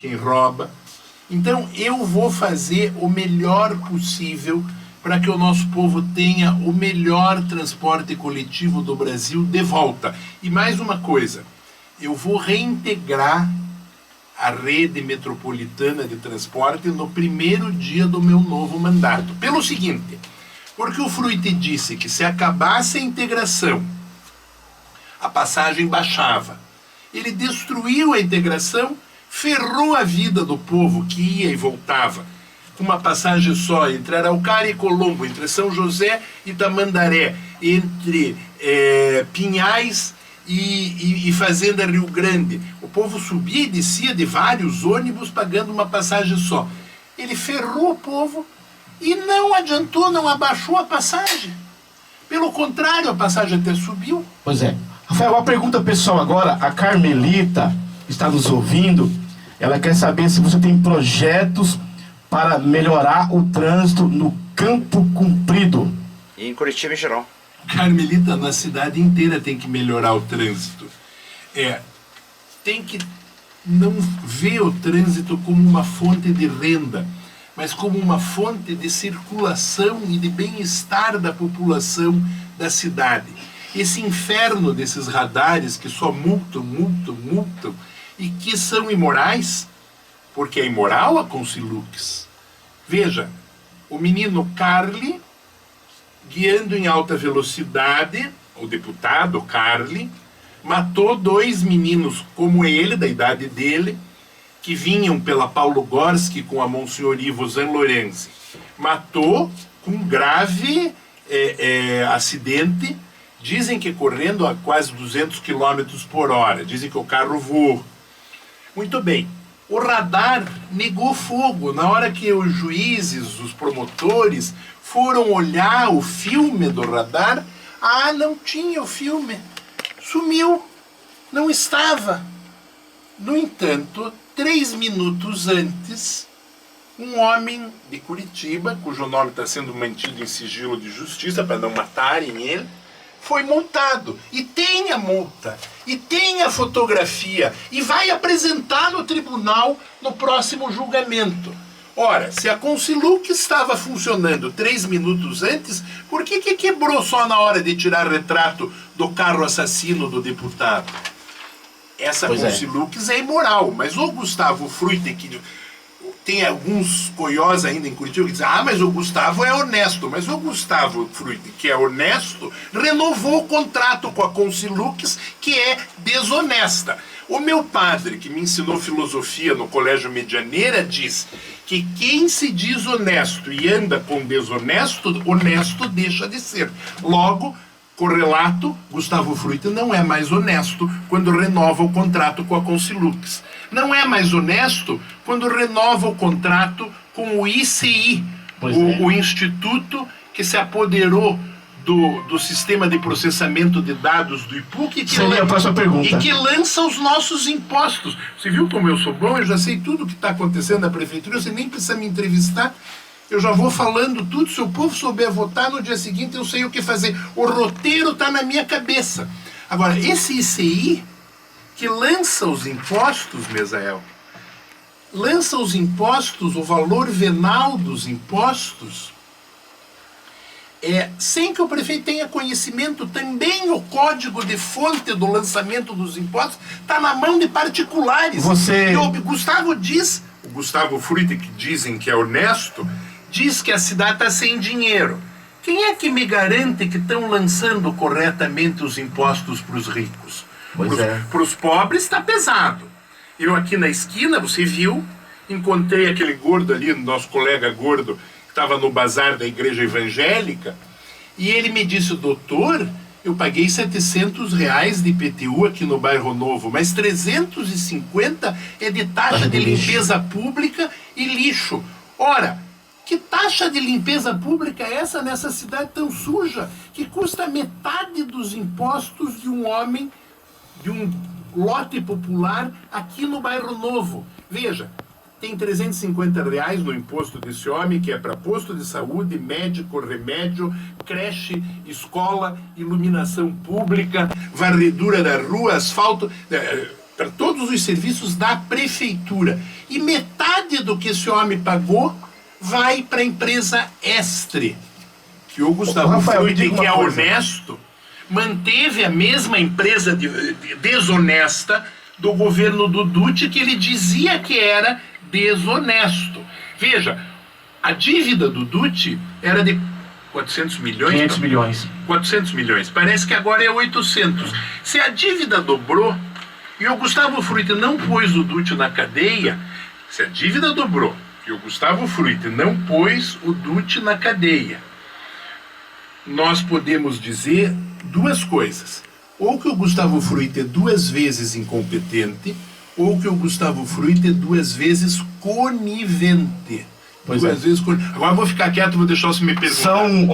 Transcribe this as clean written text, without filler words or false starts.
quem rouba. Então eu vou fazer o melhor possível para que o nosso povo tenha o melhor transporte coletivo do Brasil de volta. E mais uma coisa, eu vou reintegrar a rede metropolitana de transporte no primeiro dia do meu novo mandato. Pelo seguinte, porque o Fruit disse que se acabasse a integração, a passagem baixava. Ele destruiu a integração, ferrou a vida do povo que ia e voltava com uma passagem só entre Araucária e Colombo, entre São José e Tamandaré, entre Pinhais e Fazenda Rio Grande. O povo subia e descia de vários ônibus pagando uma passagem só. Ele ferrou o povo e não adiantou, não abaixou a passagem. Pelo contrário, a passagem até subiu. Pois é. Rafael, uma pergunta pessoal agora. A Carmelita está nos ouvindo. Ela quer saber se você tem projetos para melhorar o trânsito no Campo Comprido. E em Curitiba em geral. Carmelita, na cidade inteira tem que melhorar o trânsito. Tem que não ver o trânsito como uma fonte de renda, mas como uma fonte de circulação e de bem-estar da população da cidade. Esse inferno desses radares que só multam e que são imorais, porque é imoral a Consilux. Veja, o menino Carly, guiando em alta velocidade, o deputado Carly, matou 2 meninos como ele, da idade dele, que vinham pela Paulo Gorski com a Monsenhor Ivo Zanlorenzi. Matou com grave acidente, dizem que correndo a quase 200 km por hora, dizem que o carro voou. Muito bem, o radar negou fogo. Na hora que os juízes, os promotores, foram olhar o filme do radar, não tinha o filme, sumiu, não estava. No entanto, 3 minutos antes, um homem de Curitiba, cujo nome está sendo mantido em sigilo de justiça para não matarem ele, foi multado, e tem a multa, e tem a fotografia, e vai apresentar no tribunal no próximo julgamento. Ora, se a Consilux estava funcionando 3 minutos antes, por que quebrou só na hora de tirar retrato do carro assassino do deputado? Essa Consilux é imoral, mas o Gustavo Fruit, que tem alguns coiós ainda em Curitiba que dizem, mas o Gustavo é honesto. Mas o Gustavo Fruit, que é honesto, renovou o contrato com a Consilux, que é desonesta. O meu padre, que me ensinou filosofia no Colégio Medianeira, diz que quem se diz honesto e anda com desonesto, honesto deixa de ser. Logo, correlato, Gustavo Fruit não é mais honesto quando renova o contrato com a Consilux. Não é mais honesto quando renova o contrato com o ICI, o instituto que se apoderou do sistema de processamento de dados do IPUC e que lança os nossos impostos. Você viu como eu sou bom? Eu já sei tudo o que está acontecendo na prefeitura, você nem precisa me entrevistar. Eu já vou falando tudo, se o povo souber votar, no dia seguinte eu sei o que fazer. O roteiro está na minha cabeça. Agora, esse ICI que lança os impostos, Mesael, lança os impostos, o valor venal dos impostos, sem que o prefeito tenha conhecimento. Também o código de fonte do lançamento dos impostos está na mão de particulares. E o Gustavo Fruit, que dizem que é honesto, diz que a cidade está sem dinheiro. Quem é que me garante que estão lançando corretamente os impostos para os ricos? Para os pobres está pesado. Eu aqui na esquina, você viu, encontrei aquele gordo ali, nosso colega gordo, que estava no bazar da igreja evangélica, e ele me disse, doutor, eu paguei R$700 de IPTU aqui no Bairro Novo, mas 350 é de taxa de limpeza pública e lixo. Ora, que taxa de limpeza pública é essa nessa cidade tão suja, que custa metade dos impostos de um homem, de um lote popular aqui no Bairro Novo? Veja, tem R$350 no imposto desse homem, que é para posto de saúde, médico, remédio, creche, escola, iluminação pública, varredura da rua, asfalto. para todos os serviços da prefeitura. E metade do que esse homem pagou vai para a empresa Estre, que o Gustavo Rafael, Fruit, que é coisa. honesto, manteve a mesma empresa desonesta do governo do Dutti, que ele dizia que era desonesto. Veja, a dívida do Dutti era de 400 milhões? 500 milhões. 400 milhões. Parece que agora é 800. Se a dívida dobrou e o Gustavo Fruit não pôs o Dutti na cadeia, se a dívida dobrou e o Gustavo Fruit não pôs o Dutti na cadeia, nós podemos dizer duas coisas. Ou que o Gustavo Fruit é 2 vezes incompetente, ou que o Gustavo Fruit é 2 vezes conivente. Pois Duas vezes conivente. Agora eu vou ficar quieto, vou deixar você me perguntar. São